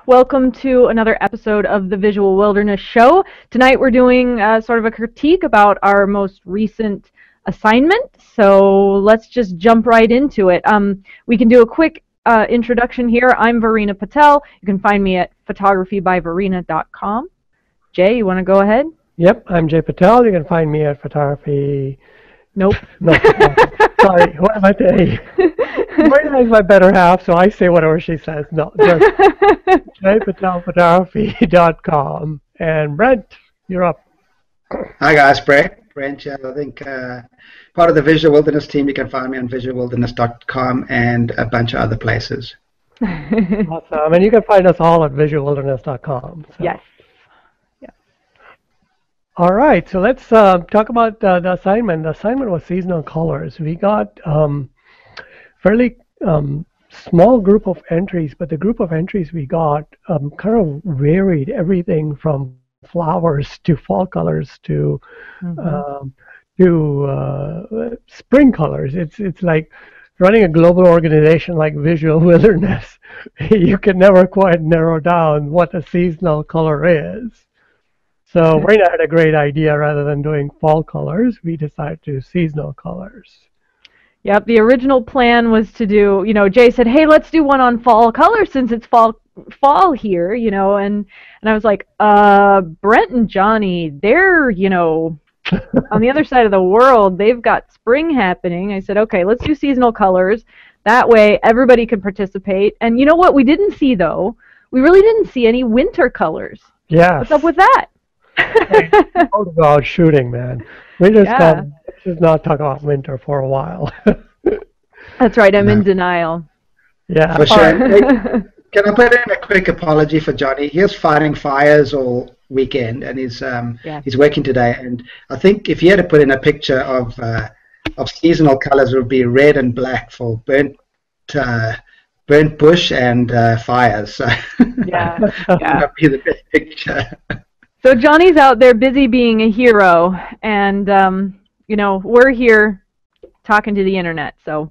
Welcome to another episode of the Visual Wilderness Show. Tonight we're doing sort of a critique about our most recent assignment, so let's just jump right into it. We can do a quick introduction here. I'm Verena Patel. You can find me at photographybyverena.com. Jay, you want to go ahead? Yep, I'm Jay Patel. You can find me at photography... Nope. No, sorry, what am I saying? Verena is my better half, so I say whatever she says. No, just jpatelphotography.com. And Brent, you're up. Hi guys, Brent, I think part of the Visual Wilderness team. You can find me on visualwilderness.com and a bunch of other places. Awesome, and you can find us all at visualwilderness.com. So. Yes. All right, so let's talk about the assignment. The assignment was seasonal colors. We got fairly small group of entries, but the group of entries we got kind of varied everything from flowers to fall colors to spring colors. It's like running a global organization like Visual Wilderness. You can never quite narrow down what a seasonal color is. So Verena had a great idea. Rather than doing fall colors, we decided to do seasonal colors. Yep, the original plan was to do, Jay said, hey, let's do one on fall colors since it's fall here, and I was like, Brent and Johnny, they're, on the other side of the world, they've got spring happening. I said, okay, let's do seasonal colors. That way everybody can participate. And you know what we didn't see, though? We really didn't see any winter colors. Yeah. What's up with that? About shooting, man. Let's just not talk about winter for a while. That's right. I'm in denial. Yeah. For sure. Can I put in a quick apology for Johnny? He was fighting fires all weekend, and he's working today. And I think if you had to put in a picture of seasonal colors, it would be red and black for burnt bush and fires. So yeah. That would be the best picture. So Johnny's out there busy being a hero, and we're here talking to the internet. So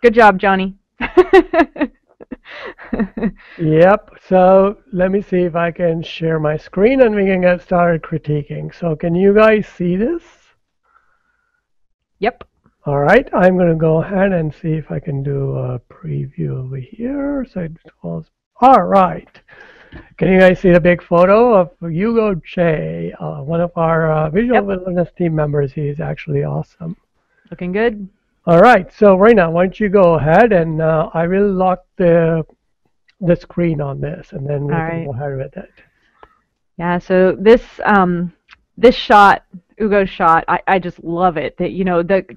good job, Johnny. Yep. So let me see if I can share my screen, and we can get started critiquing. So can you guys see this? Yep. All right. I'm going to go ahead and see if I can do a preview over here. So it was all right. Can you guys see the big photo of Hugo J, one of our Visual Wilderness team members? He's actually awesome. Looking good. All right, so Reina, why don't you go ahead, and I will lock the screen on this, and then we can go ahead with it. Yeah, so this shot, Hugo's shot, I just love it. That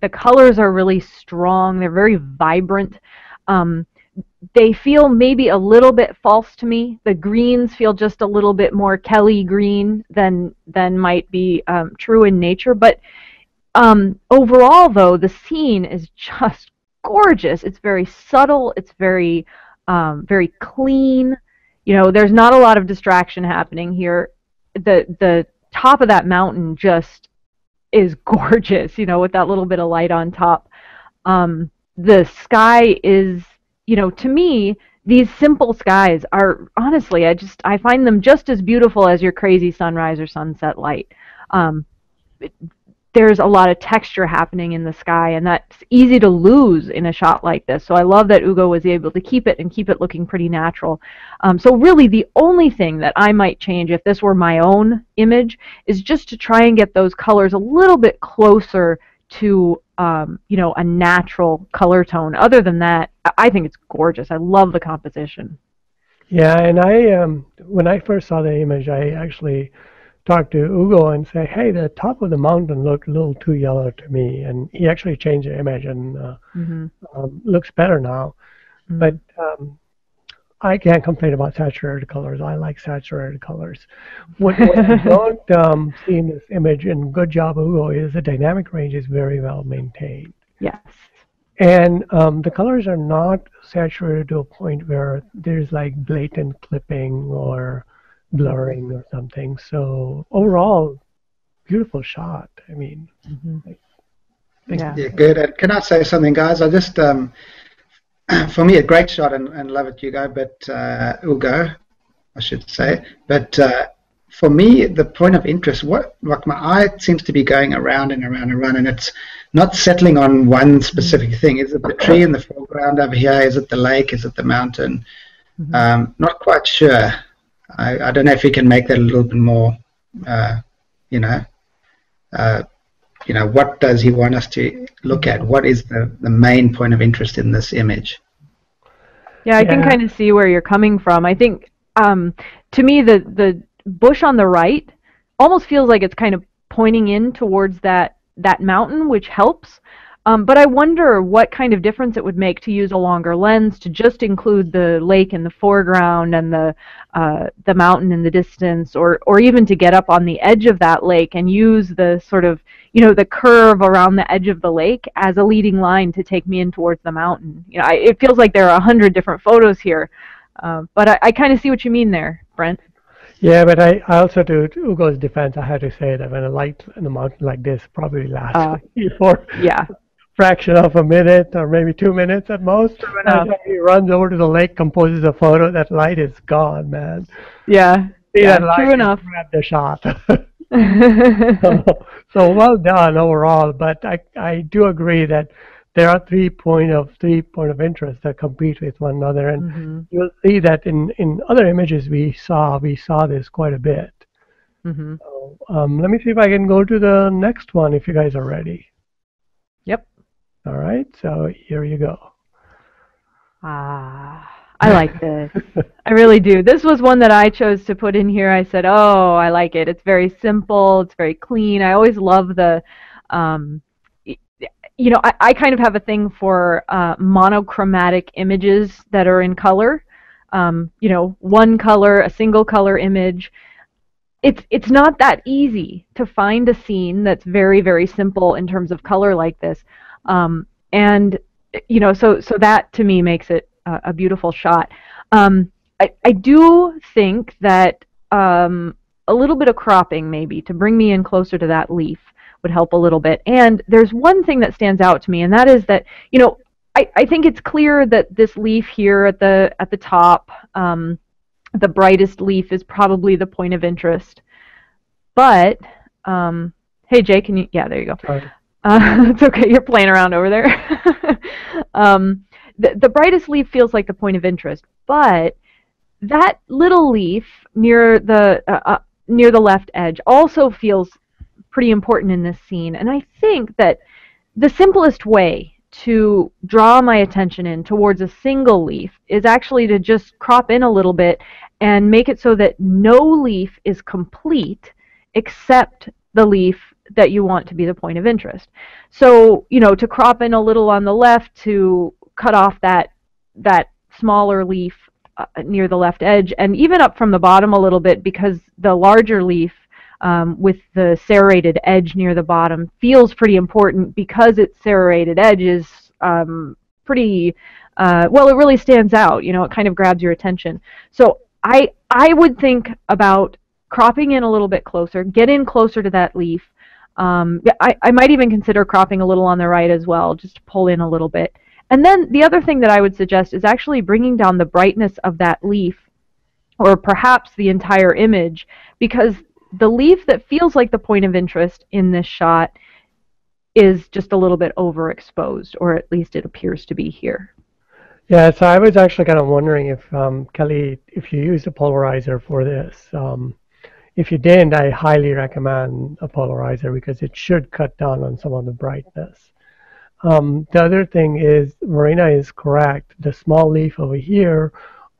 the colors are really strong. They're very vibrant. They feel maybe a little bit false to me. The greens feel just a little bit more Kelly green than might be true in nature. But overall, though, the scene is just gorgeous. It's very subtle. It's very very clean. There's not a lot of distraction happening here. The top of that mountain just is gorgeous. With that little bit of light on top. The sky is. To me, these simple skies are, honestly, I find them just as beautiful as your crazy sunrise or sunset light. There's a lot of texture happening in the sky, and that's easy to lose in a shot like this. So I love that Hugo was able to keep it looking pretty natural. So really, the only thing that I might change if this were my own image is just to try and get those colors a little bit closer to a natural color tone. Other than that, I think it's gorgeous. I love the composition. Yeah, and I when I first saw the image, I actually talked to Hugo and said, hey, the top of the mountain looked a little too yellow to me, and he actually changed the image and looks better now. But I can't complain about saturated colors. I like saturated colors. What you don't see in this image, and good job, Hugo, is the dynamic range is very well maintained. Yes. And the colors are not saturated to a point where there's like blatant clipping or blurring or something. So overall, beautiful shot. I mean, yeah, good. And can I say something, guys? I just for me, a great shot, and love it, Hugo, but Ugo, I should say. But for me, the point of interest, like my eye seems to be going around and around and around, and it's not settling on one specific thing. Is it the tree in the foreground over here? Is it the lake? Is it the mountain? Not quite sure. I don't know if you can make that a little bit more, you know, what does he want us to look at? What is the main point of interest in this image? Yeah, I can kind of see where you're coming from. I think, to me, the bush on the right almost feels like it's kind of pointing in towards that mountain, which helps. But I wonder what kind of difference it would make to use a longer lens to just include the lake in the foreground and the mountain in the distance, or even to get up on the edge of that lake and use the sort of, the curve around the edge of the lake as a leading line to take me in towards the mountain. It feels like there are 100 different photos here, but I kind of see what you mean there, Brent. Yeah, but I also, to Ugo's defense, I had to say that when a light in the mountain like this probably lasts for fraction of a minute or maybe 2 minutes at most. He runs over to the lake, composes a photo, that light is gone, man. Yeah, true enough. Grab the shot. so well done overall, but I do agree that there are 3 point of interest that compete with one another, and you'll see that in other images we saw this quite a bit. So, let me see if I can go to the next one if you guys are ready. Yep. All right, so here you go. I like this. I really do. This was one that I chose to put in here. I said, oh, I like it. It's very simple. It's very clean. I always love the, I kind of have a thing for monochromatic images that are in color. One color, a single color image. It's not that easy to find a scene that's very, very simple in terms of color like this. So that to me makes it a beautiful shot. I do think that a little bit of cropping maybe to bring me in closer to that leaf would help a little bit. And there's one thing that stands out to me, and that is that, I think it's clear that this leaf here at the top, the brightest leaf, is probably the point of interest. But, hey Jay, can you, yeah, there you go. Sorry. It's okay, you're playing around over there. The brightest leaf feels like the point of interest, but that little leaf near the left edge also feels pretty important in this scene. And I think that the simplest way to draw my attention in towards a single leaf is actually to just crop in a little bit and make it so that no leaf is complete except the leaf that you want to be the point of interest. So, to crop in a little on the left to cut off that smaller leaf near the left edge, and even up from the bottom a little bit, because the larger leaf with the serrated edge near the bottom feels pretty important, because its serrated edge is pretty, well, it really stands out. It kind of grabs your attention. So I would think about cropping in a little bit closer, get in closer to that leaf. I might even consider cropping a little on the right as well, just to pull in a little bit. And then the other thing that I would suggest is actually bringing down the brightness of that leaf, or perhaps the entire image, because the leaf that feels like the point of interest in this shot is just a little bit overexposed, or at least it appears to be here. Yeah, so I was actually kind of wondering if, Kelly, if you used a polarizer for this. If you didn't, I highly recommend a polarizer, because it should cut down on some of the brightness. The other thing is, Marina is correct. The small leaf over here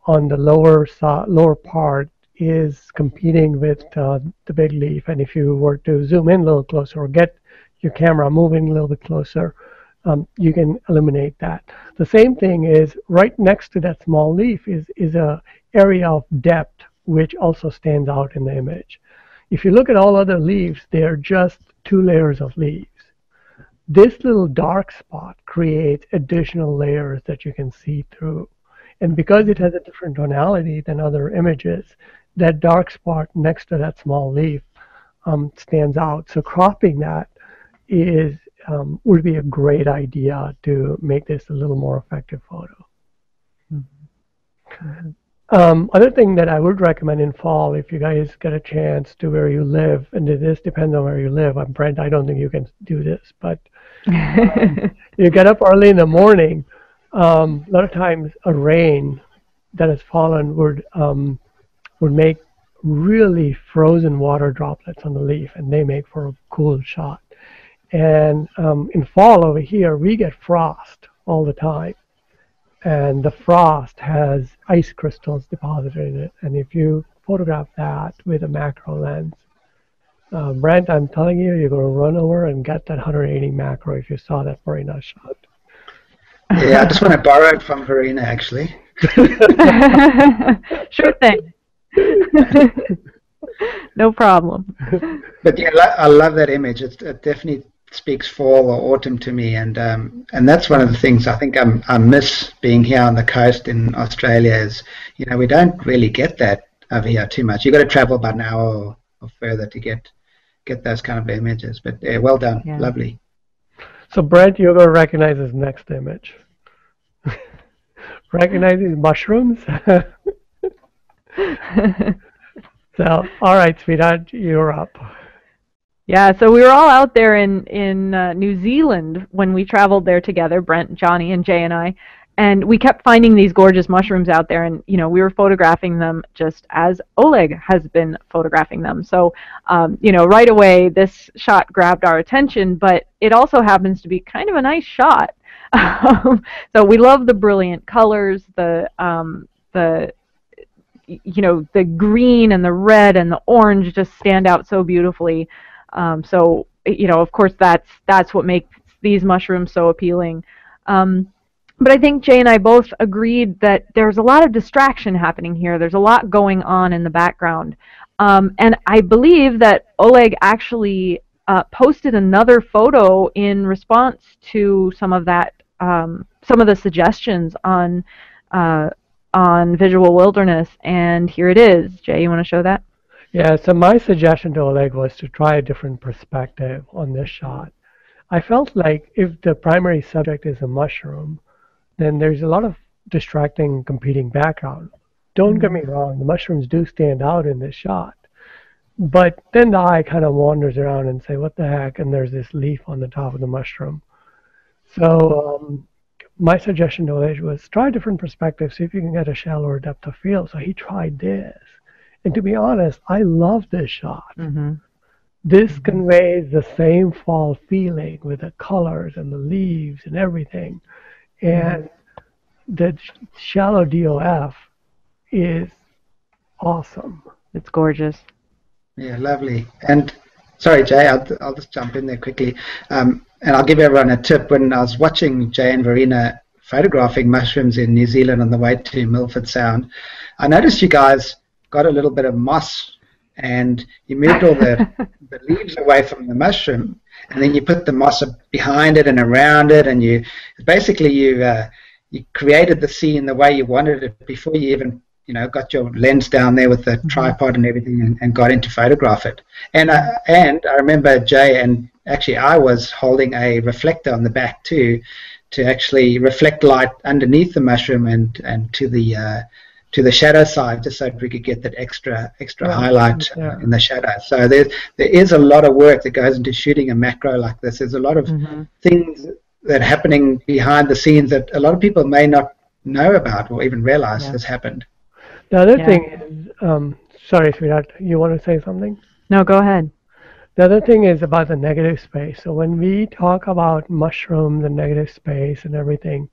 on the lower part is competing with the big leaf. And if you were to zoom in a little closer, or get your camera moving a little bit closer, you can eliminate that. The same thing is right next to that small leaf is a area of depth, which also stands out in the image. If you look at all other leaves, they are just 2 layers of leaves. This little dark spot creates additional layers that you can see through. And because it has a different tonality than other images, that dark spot next to that small leaf stands out. So cropping that would be a great idea to make this a little more effective photo. Other thing that I would recommend in fall, if you guys get a chance to where you live, and this depends on where you live. I'm Brent, I don't think you can do this, but you get up early in the morning. A lot of times a rain that has fallen would make really frozen water droplets on the leaf, and they make for a cool shot. And in fall over here, we get frost all the time. And the frost has ice crystals deposited in it. And if you photograph that with a macro lens, Brent, I'm telling you, you're going to run over and get that 180 macro if you saw that Verena shot. Yeah, I just want to borrow it from Verena, actually. Sure thing. No problem. But yeah, I love that image. It definitely speaks fall or autumn to me, and that's one of the things I think I miss being here on the coast in Australia. Is we don't really get that over here too much. You've got to travel about an hour or further to get those kind of images. But yeah, well done, lovely. So Brent, you're going to recognize this next image. Recognize these mushrooms? So, all right, sweetheart, you're up. Yeah, so we were all out there in New Zealand when we traveled there together, Brent, Johnny, and Jay and I, and we kept finding these gorgeous mushrooms out there, and we were photographing them just as Oleg has been photographing them. So, right away this shot grabbed our attention, but it also happens to be kind of a nice shot. So we love the brilliant colors, the green and the red and the orange just stand out so beautifully. So of course that's what makes these mushrooms so appealing. But I think Jay and I both agreed that there's a lot of distraction happening here. There's a lot going on in the background. And I believe that Oleg actually posted another photo in response to some of that, some of the suggestions on Visual Wilderness, and here it is. Jay, you want to show that? Yeah, so my suggestion to Oleg was to try a different perspective on this shot. I felt like if the primary subject is a mushroom, then there's a lot of distracting competing background. Don't get me wrong, the mushrooms do stand out in this shot. But then the eye kind of wanders around and say, what the heck? And there's this leaf on the top of the mushroom. So my suggestion to Oleg was try a different perspective, see if you can get a shallower depth of field. So he tried this. And to be honest, I love this shot. This conveys the same fall feeling with the colors and the leaves and everything. And the shallow DOF is awesome. It's gorgeous. Yeah, lovely. And sorry, Jay, I'll just jump in there quickly. And I'll give everyone a tip. When I was watching Jay and Verena photographing mushrooms in New Zealand on the way to Milford Sound, I noticed you guys got a little bit of moss, and you moved all the leaves away from the mushroom, and then you put the moss behind it and around it, and you created the scene the way you wanted it before you even got your lens down there with the tripod and everything, and got in to photograph it. And I remember Jay, and actually I was holding a reflector on the back too, to actually reflect light underneath the mushroom and to the shadow side, just so we could get that extra highlight in the shadow. So there is a lot of work that goes into shooting a macro like this. There's a lot of things that are happening behind the scenes that a lot of people may not know about or even realize has happened. The other thing is, sorry, sweetheart, you want to say something? No, go ahead. The other thing is about the negative space. So when we talk about mushrooms and negative space and everything,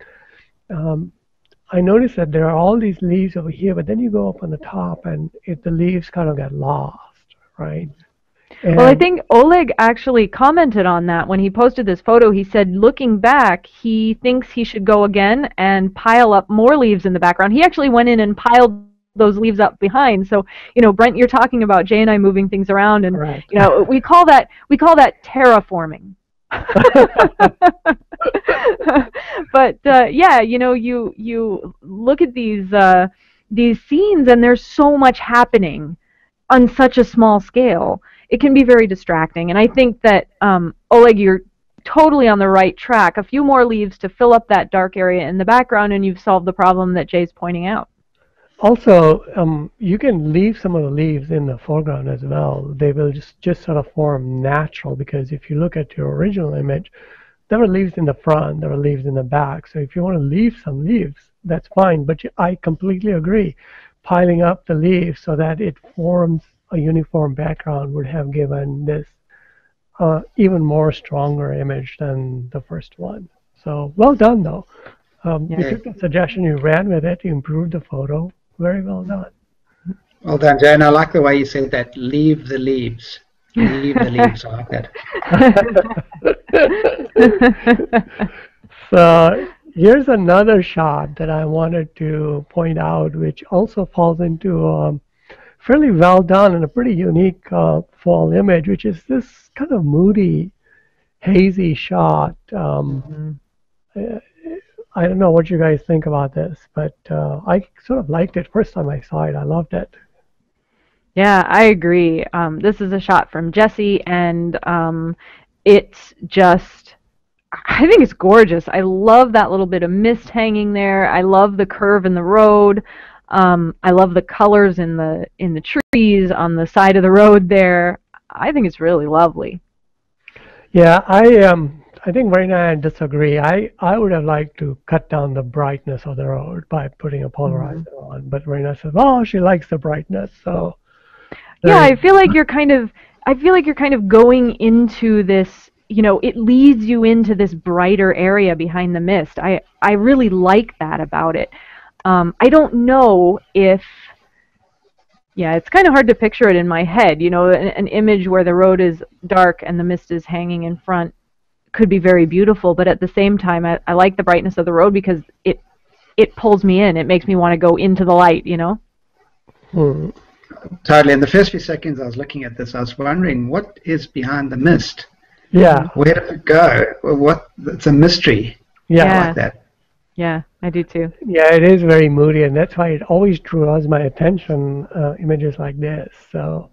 I noticed that there are all these leaves over here, but then you go up on the top and the leaves kind of get lost, right? And well, I think Oleg actually commented on that when he posted this photo. He said, looking back, he thinks he should go again and pile up more leaves in the background. He actually went in and piled those leaves up behind. So, Brent, you're talking about Jay and I moving things around, and right. we call that terraforming. But yeah, you look at these scenes, and there's so much happening on such a small scale. It can be very distracting, and I think that Oleg, you're totally on the right track. A few more leaves to fill up that dark area in the background, and you've solved the problem that Jay's pointing out. Also, you can leave some of the leaves in the foreground as well. They will just sort of form natural, because if you look at your original image, there were leaves in the front, there were leaves in the back. So if you want to leave some leaves, that's fine. But I completely agree. Piling up the leaves so that it forms a uniform background would have given this even more stronger image than the first one. So well done, though. You took the suggestion, you ran with it, you improved the photo. Very well done. Well done, Jane. I like the way you said that. Leave the leaves. Leave the leaves. I like that. So here's another shot that I wanted to point out, which also falls into fairly well done and a pretty unique fall image, which is this kind of moody, hazy shot. I don't know what you guys think about this, but I sort of liked it first time I saw it. I loved it. Yeah, I agree. This is a shot from Jesse, and it's just, I think it's gorgeous. I love that little bit of mist hanging there. I love the curve in the road. I love the colors in the trees on the side of the road there. I think it's really lovely. Yeah, I think Marina and I disagree. I would have liked to cut down the brightness of the road by putting a polarizer on, but Marina says, "Oh, she likes the brightness." So yeah, I feel like you're kind of going into this. You know, it leads you into this brighter area behind the mist. I really like that about it. I don't know if. Yeah, it's kind of hard to picture it in my head. You know, an image where the road is dark and the mist is hanging in front could be very beautiful, but at the same time, I like the brightness of the road because it pulls me in. It makes me want to go into the light, you know? Totally. In the first few seconds I was looking at this, I was wondering, what is behind the mist? Yeah. Where did it go? It's a mystery. Yeah. I like that. Yeah, I do too. Yeah, it is very moody, and that's why it always draws my attention, images like this. So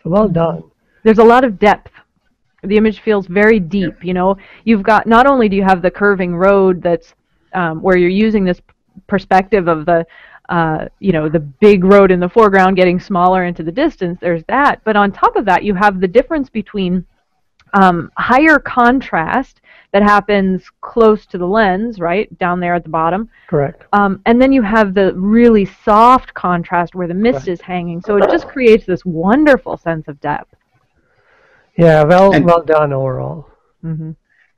well done. There's a lot of depth. The image feels very deep, you know. You've got, not only do you have the curving road that's where you're using this perspective of the, you know, the big road in the foreground getting smaller into the distance, there's that. But on top of that, you have the difference between higher contrast that happens close to the lens, right, down there at the bottom. Correct. And then you have the really soft contrast where the mist is hanging. So it just creates this wonderful sense of depth. Yeah, well done overall. Mm-hmm.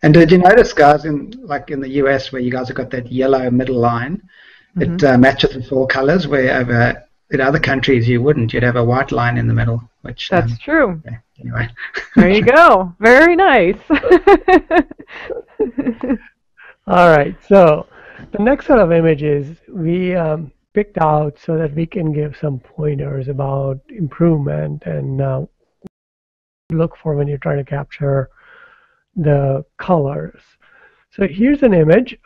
And did you notice, guys, in the US, where you guys have got that yellow middle line, it matches the four colors, where in other countries you wouldn't. You'd have a white line in the middle. Which that's true. Yeah, anyway. There you go. Very nice. All right. So the next set of images we picked out so that we can give some pointers about improvement and look for when you're trying to capture the colors. So here's an image.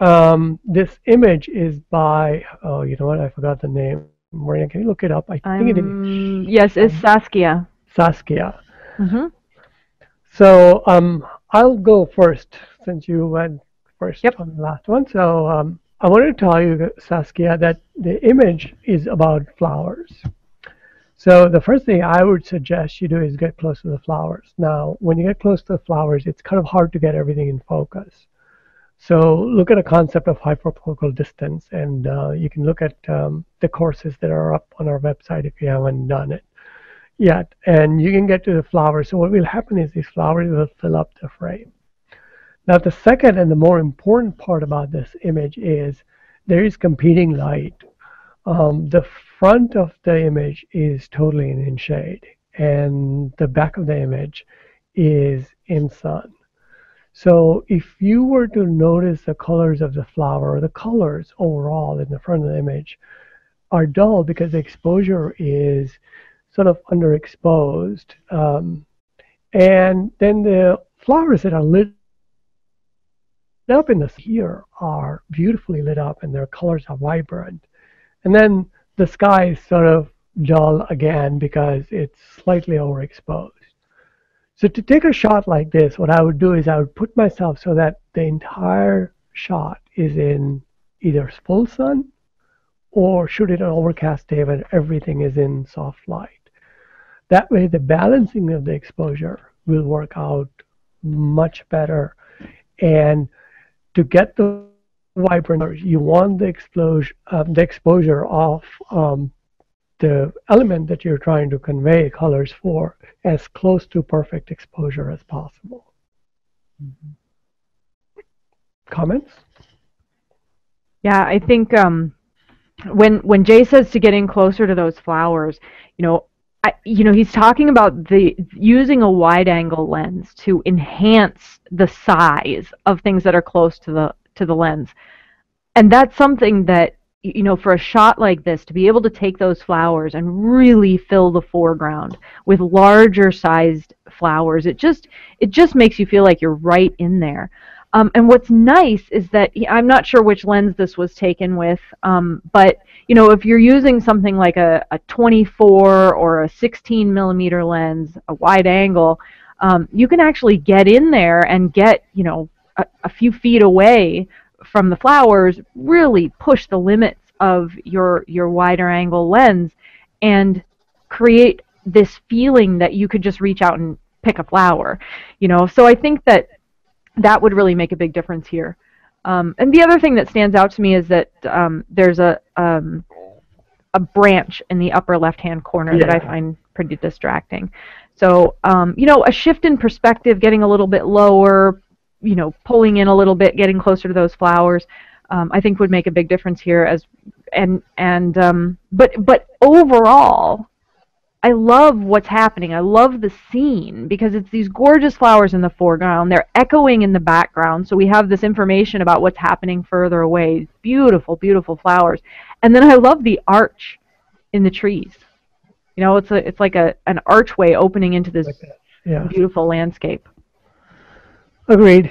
This image is by, oh, you know what? I forgot the name. Marina, can you look it up? I think it is. Yes, it's Saskia. Saskia. Mm-hmm. So I'll go first since you went first on the last one. So I wanted to tell you, Saskia, that the image is about flowers. So the first thing I would suggest you do is get close to the flowers. Now, when you get close to the flowers, it's kind of hard to get everything in focus. So look at a concept of hyperfocal distance, and you can look at the courses that are up on our website if you haven't done it yet. And you can get to the flowers. So what will happen is these flowers will fill up the frame. Now, the second and the more important part about this image is there is competing light. The front of the image is totally in shade, and the back of the image is in sun. So if you were to notice the colors of the flower, the colors overall in the front of the image are dull because the exposure is sort of underexposed. And then the flowers that are lit up in this here are beautifully lit up and their colors are vibrant. And then the sky is sort of dull again because it's slightly overexposed. So to take a shot like this, what I would do is I would put myself so that the entire shot is in either full sun or shoot it on an overcast day when everything is in soft light. That way the balancing of the exposure will work out much better. And to get the vibrant colors, you want the exposure of the element that you're trying to convey colors for as close to perfect exposure as possible. Mm-hmm. Comments? Yeah, I think when Jay says to get in closer to those flowers, he's talking about using a wide-angle lens to enhance the size of things that are close to the lens, and that's something that for a shot like this, to be able to take those flowers and really fill the foreground with larger sized flowers, it just makes you feel like you're right in there. And what's nice is that I'm not sure which lens this was taken with, but if you're using something like a 24 or a 16 millimeter lens, a wide angle, you can actually get in there and get a few feet away from the flowers, really push the limits of your wider angle lens and create this feeling that you could just reach out and pick a flower. So I think that would really make a big difference here. And the other thing that stands out to me is that there's a branch in the upper left-hand corner that I find pretty distracting. So, a shift in perspective, getting a little bit lower, pulling in a little bit, getting closer to those flowers, I think would make a big difference here. But overall, I love what's happening. I love the scene because it's these gorgeous flowers in the foreground. They're echoing in the background, so we have this information about what's happening further away. Beautiful, beautiful flowers. And then I love the arch in the trees. It's like an archway opening into this beautiful landscape. Agreed.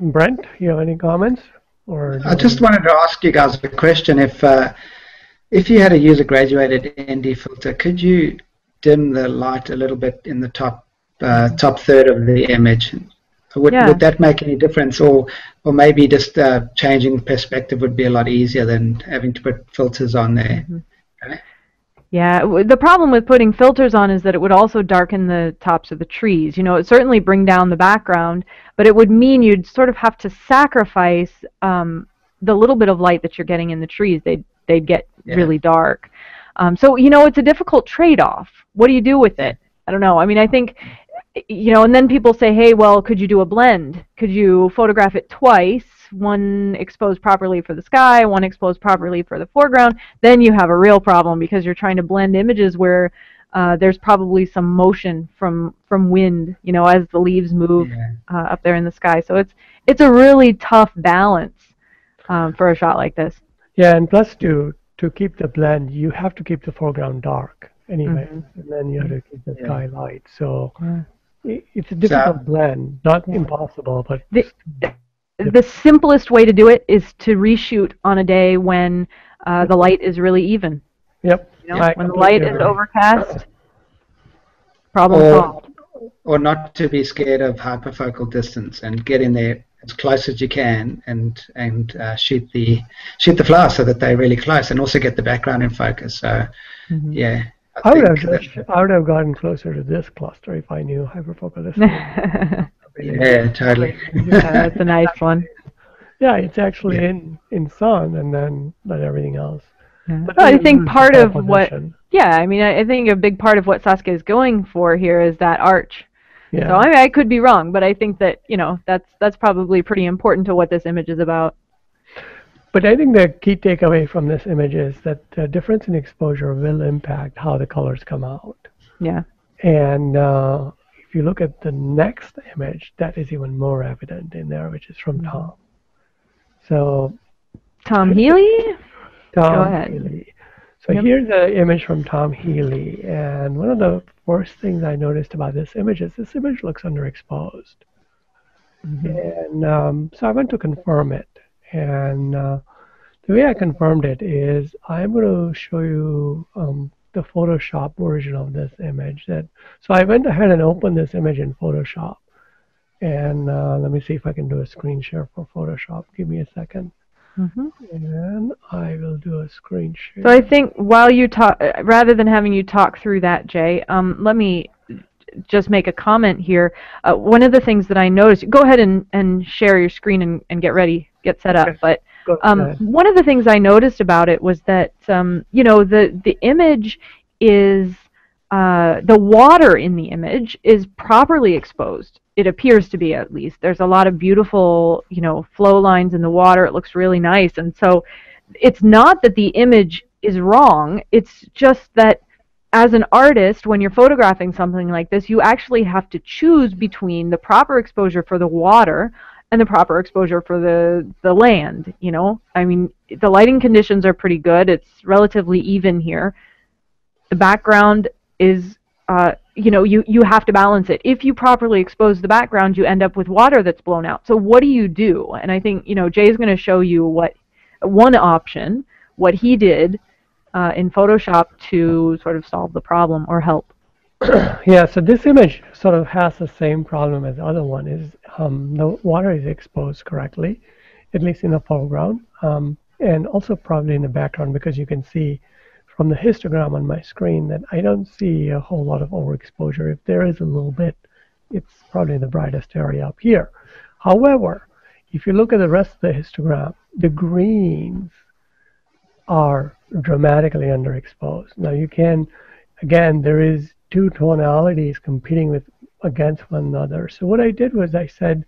Brent, you have any comments? I just wanted to ask you guys a question. If you had to use a graduated ND filter, could you dim the light a little bit in the top third of the image? Would that make any difference, or maybe just changing perspective would be a lot easier than having to put filters on there? Mm-hmm. Okay. Yeah, the problem with putting filters on is that it would also darken the tops of the trees. It certainly bring down the background, but it would mean you'd sort of have to sacrifice the little bit of light that you're getting in the trees. They'd get really dark. So, it's a difficult trade-off. What do you do with it? I don't know. I mean, I think, and then people say, hey, well, could you do a blend? Could you photograph it twice? One exposed properly for the sky, one exposed properly for the foreground? Then you have a real problem because you're trying to blend images where there's probably some motion from wind, as the leaves move up there in the sky. So it's a really tough balance for a shot like this. Yeah, and plus to keep the blend, you have to keep the foreground dark anyway, and then you have to keep the sky light. So it's a difficult blend, not impossible, but the simplest way to do it is to reshoot on a day when the light is really even. Yep. When the light is overcast, problem solved. Or not to be scared of hyperfocal distance and get in there as close as you can and shoot the flower so that they're really close, and also get the background in focus. So I would have gotten closer to this cluster if I knew hyperfocal distance. Yeah, totally. That's a nice one. Yeah, it's actually in sun, and then everything else. Well, I think part of what, I think a big part of what Saskia is going for here is that arch. Yeah. So I could be wrong, but I think that that's probably pretty important to what this image is about. But I think the key takeaway from this image is that the difference in exposure will impact how the colors come out. Yeah. And if you look at the next image, that is even more evident in there, which is from Tom. So Tom Healy? Go ahead. Healy. So here's the image from Tom Healy, and one of the first things I noticed about this image is this image looks underexposed. And so I went to confirm it, and the way I confirmed it is I'm going to show you the Photoshop version of this image. So I went ahead and opened this image in Photoshop, and let me see if I can do a screen share for Photoshop. Give me a second. And I will do a screen share. So I think while you talk, rather than having you talk through that, Jay, let me just make a comment here. One of the things that I noticed, go ahead and share your screen and get ready, get set up. But one of the things I noticed about it was that you know, the image is the water in the image is properly exposed. It appears to be, at least. There's a lot of beautiful, you know, flow lines in the water. It looks really nice, and so it's not that the image is wrong. It's just that as an artist, when you're photographing something like this, you actually have to choose between the proper exposure for the water and the proper exposure for the land, you know? I mean, the lighting conditions are pretty good. It's relatively even here. The background is, you know, you have to balance it. If you properly expose the background, you end up with water that's blown out. So what do you do? And I think, you know, Jay's going to show you what one option, what he did in Photoshop to sort of solve the problem or help. Yeah, so this image sort of has the same problem as the other one. Is the water is exposed correctly, at least in the foreground, and also probably in the background, because you can see from the histogram on my screen that I don't see a whole lot of overexposure. If there is a little bit, it's probably the brightest area up here. However, if you look at the rest of the histogram, the greens are dramatically underexposed. Now you can, again, there is two tonalities competing against one another. So what I did was I said,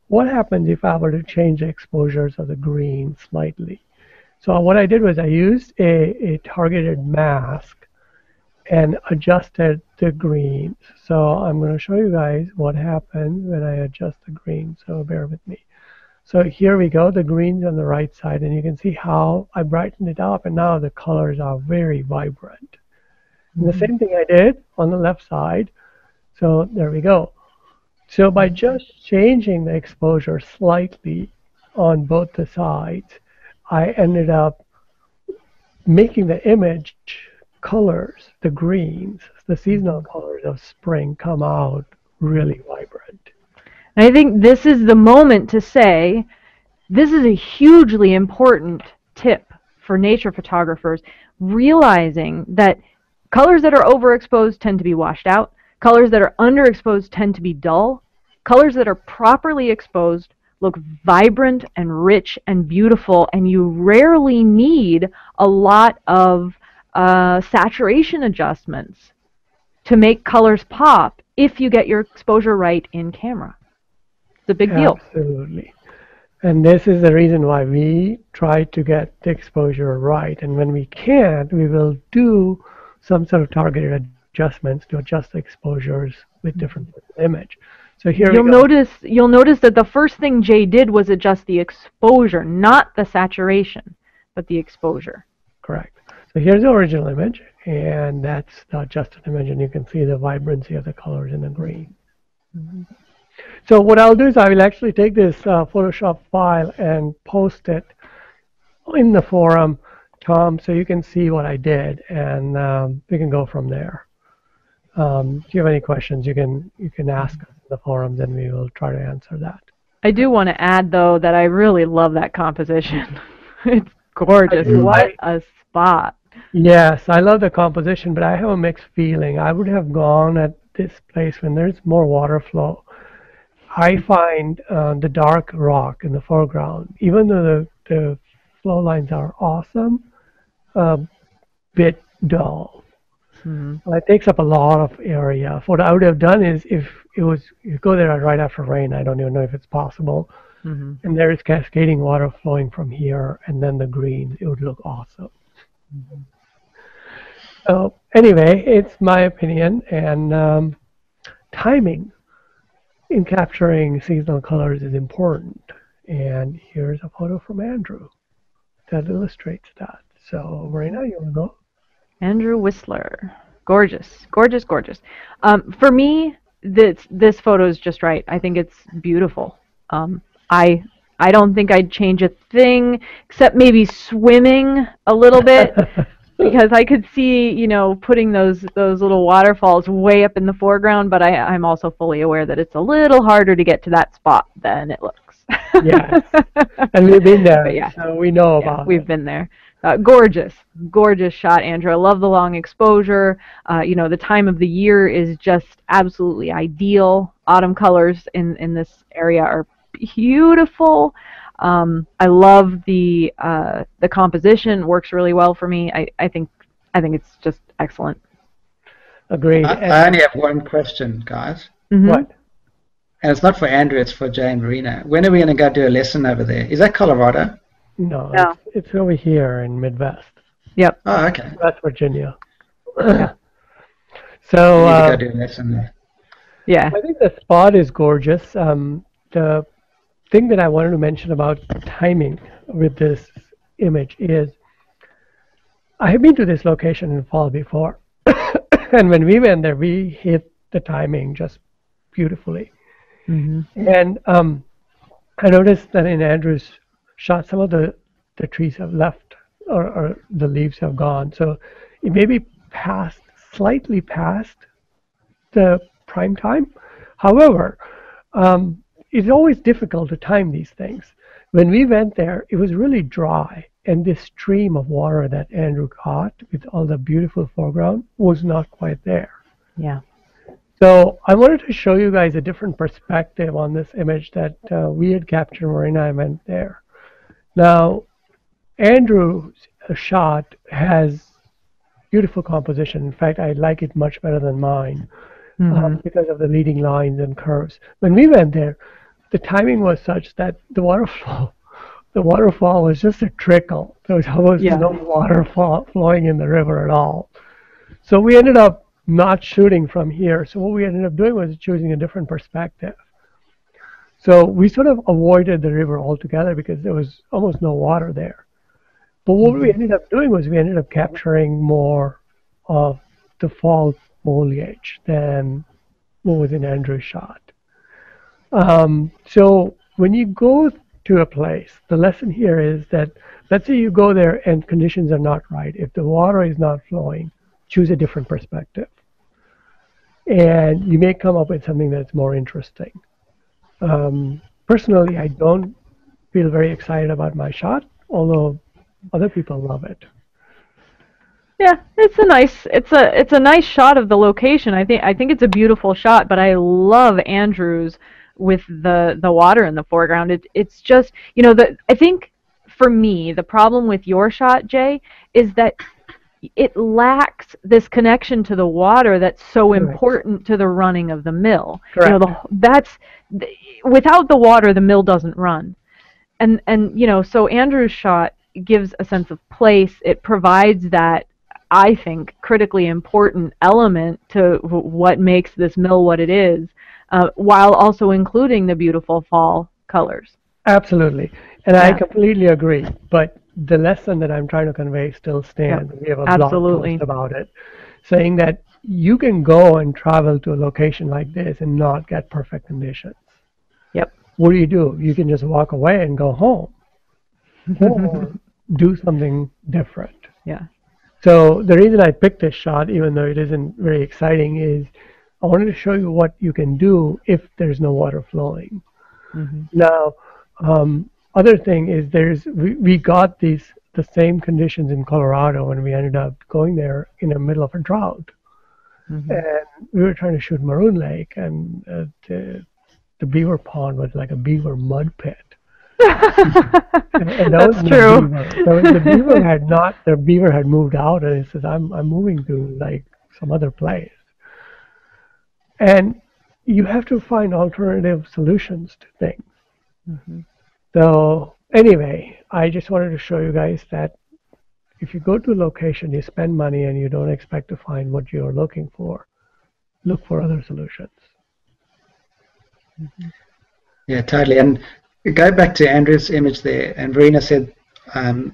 what happens if I were to change the exposures of the green slightly? So what I did was I used a targeted mask and adjusted the greens. So I'm going to show you guys what happens when I adjust the green, so bear with me. So here we go, the green's on the right side, and you can see how I brightened it up, and now the colors are very vibrant. And the same thing I did on the left side. So there we go. So by just changing the exposure slightly on both the sides, I ended up making the image colors, the greens, the seasonal colors of spring, come out really vibrant. And I think this is the moment to say, this is a hugely important tip for nature photographers, realizing that colors that are overexposed tend to be washed out, colors that are underexposed tend to be dull, colors that are properly exposed look vibrant and rich and beautiful, and you rarely need a lot of saturation adjustments to make colors pop if you get your exposure right in camera. It's a big deal. Absolutely. And this is the reason why we try to get the exposure right. And when we can't, we will do some sort of targeted adjustments to adjust the exposures with different image. So here you'll notice that the first thing Jay did was adjust the exposure, not the saturation, but the exposure. Correct. So here's the original image, and that's the adjusted image, and you can see the vibrancy of the colors in the green. So what I'll do is I will actually take this Photoshop file and post it in the forum, Tom, so you can see what I did, and we can go from there. If you have any questions, you can ask us in the forums, and we will try to answer that. I do want to add, though, that I really love that composition. It's gorgeous. What a spot. Yes, I love the composition, but I have a mixed feeling. I would have gone at this place when there's more water flow. I find the dark rock in the foreground, even though the flow lines are awesome, a bit dull. Well, it takes up a lot of area. What I would have done is, if you go there right after rain, I don't even know if it's possible, and there is cascading water flowing from here, and then the green, it would look awesome. So anyway, it's my opinion, and timing in capturing seasonal colors is important. And here's a photo from Andrew that illustrates that. So Marina, you want to go? Andrew Whistler. Gorgeous, gorgeous, gorgeous. For me, this photo is just right. I think it's beautiful. I don't think I'd change a thing, except maybe swimming a little bit, because I could see, you know, putting those little waterfalls way up in the foreground, but I'm also fully aware that it's a little harder to get to that spot than it looks. Yes, and we've been But there, yeah, so we know yeah, about we've it. been there. Gorgeous, gorgeous shot, Andrew. I love the long exposure. The time of the year is just absolutely ideal. Autumn colors in this area are beautiful. I love the composition. Works really well for me. I think it's just excellent. Agreed. I only have one question, guys. Mm-hmm. What? And it's not for Andrew, it's for Jay and Marina. When are we going to go do a lesson over there? Is that Colorado? No, No. it's over here in Midwest, Yep. Oh, okay. West Virginia. Yeah. So We need to go do a lesson there. Yeah. I think the spot is gorgeous. The thing that I wanted to mention about timing with this image is I have been to this location in fall before, and when we went there, we hit the timing just beautifully. Mm-hmm. And I noticed that in Andrew's shot, some of the trees have left, or the leaves have gone. So it may be slightly past the prime time. However, it's always difficult to time these things. When we went there, it was really dry, and this stream of water that Andrew caught with all the beautiful foreground was not quite there. Yeah. So I wanted to show you guys a different perspective on this image that we had captured when I went there. Now, Andrew's shot has beautiful composition. In fact, I like it much better than mine. Because of the leading lines and curves. When we went there, the timing was such that the waterfall was just a trickle. There was almost no water flowing in the river at all. So we ended up not shooting from here. So what we ended up doing was choosing a different perspective. So we sort of avoided the river altogether because there was almost no water there. But what we ended up doing was we ended up capturing more of the fall foliage than what was in Andrew's shot. So when you go to a place, the lesson here is that let's say you go there and conditions are not right. If the water is not flowing, choose a different perspective. And you may come up with something that's more interesting. Personally, I don't feel very excited about my shot, although other people love it. Yeah, it's a nice shot of the location. I think it's a beautiful shot, but I love Andrew's with the water in the foreground. It's just, I think for me, the problem with your shot, Jay, is that it lacks this connection to the water that's so important to the running of the mill. Correct. Without the water, the mill doesn't run. And so Andrew's shot gives a sense of place. It provides that, I think, critically important element to what makes this mill what it is, while also including the beautiful fall colors. Absolutely. And I completely agree. But the lesson that I'm trying to convey still stands. We have a blog post about it, saying that you can go and travel to a location like this and not get perfect conditions. Yep. What do? You can just walk away and go home. Or do something different. Yeah. So the reason I picked this shot, even though it isn't very exciting, is I wanted to show you what you can do if there's no water flowing. Now, other thing is we got the same conditions in Colorado when we ended up going there in the middle of a drought. And we were trying to shoot Maroon Lake, and the beaver pond was like a beaver mud pit. And That's true. The beaver had moved out, and he says, I'm moving to like some other place. And you have to find alternative solutions to things. So anyway, I just wanted to show you guys that if you go to a location, you spend money and you don't expect to find what you're looking for, look for other solutions. Yeah, totally. And go back to Andrew's image there, and Verena said, or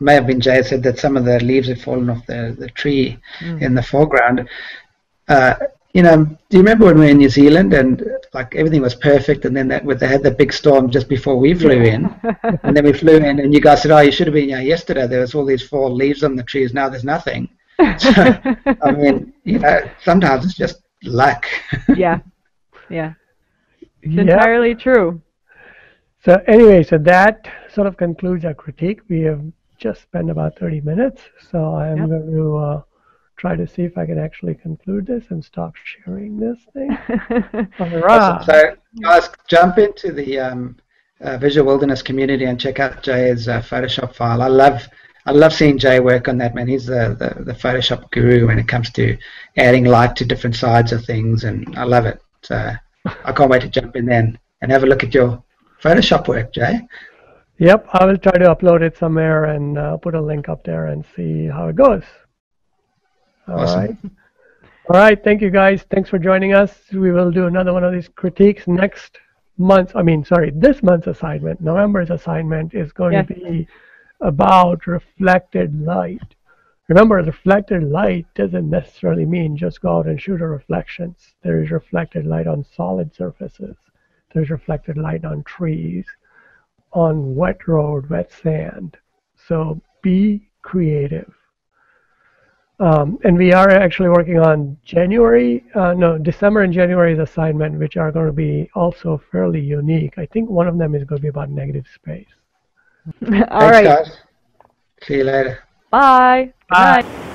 may have been Jay, said that some of the leaves had fallen off the tree in the foreground. Do you remember when we were in New Zealand and like everything was perfect, and then they had that big storm just before we flew in, and then we flew in, and you guys said, "Oh, you should have been here yesterday. There was all these fall leaves on the trees. Now there's nothing." So, I mean, sometimes it's just luck. Yeah. It's entirely true. So anyway, so that sort of concludes our critique. We have just spent about 30 minutes, so I'm going to try to see if I can actually conclude this and stop sharing this thing. All right. So guys, jump into the Visual Wilderness community and check out Jay's Photoshop file. I love seeing Jay work on that, man. He's the Photoshop guru when it comes to adding light to different sides of things, and I love it. So I can't wait to jump in then and have a look at your Photoshop work, Jay. Yep, I will try to upload it somewhere and put a link up there and see how it goes. Awesome. All right, thank you guys. Thanks for joining us. We will do another one of these critiques next month. This month's assignment, November's assignment, is going to be about reflected light. Remember, reflected light doesn't necessarily mean just go out and shoot a reflections. There is reflected light on solid surfaces. There's reflected light on trees, on wet road, wet sand. So be creative. And we are actually working on December and January's assignment, which are going to be also fairly unique. I think one of them is going to be about negative space. Thanks, guys. See you later. Bye. Bye. Bye.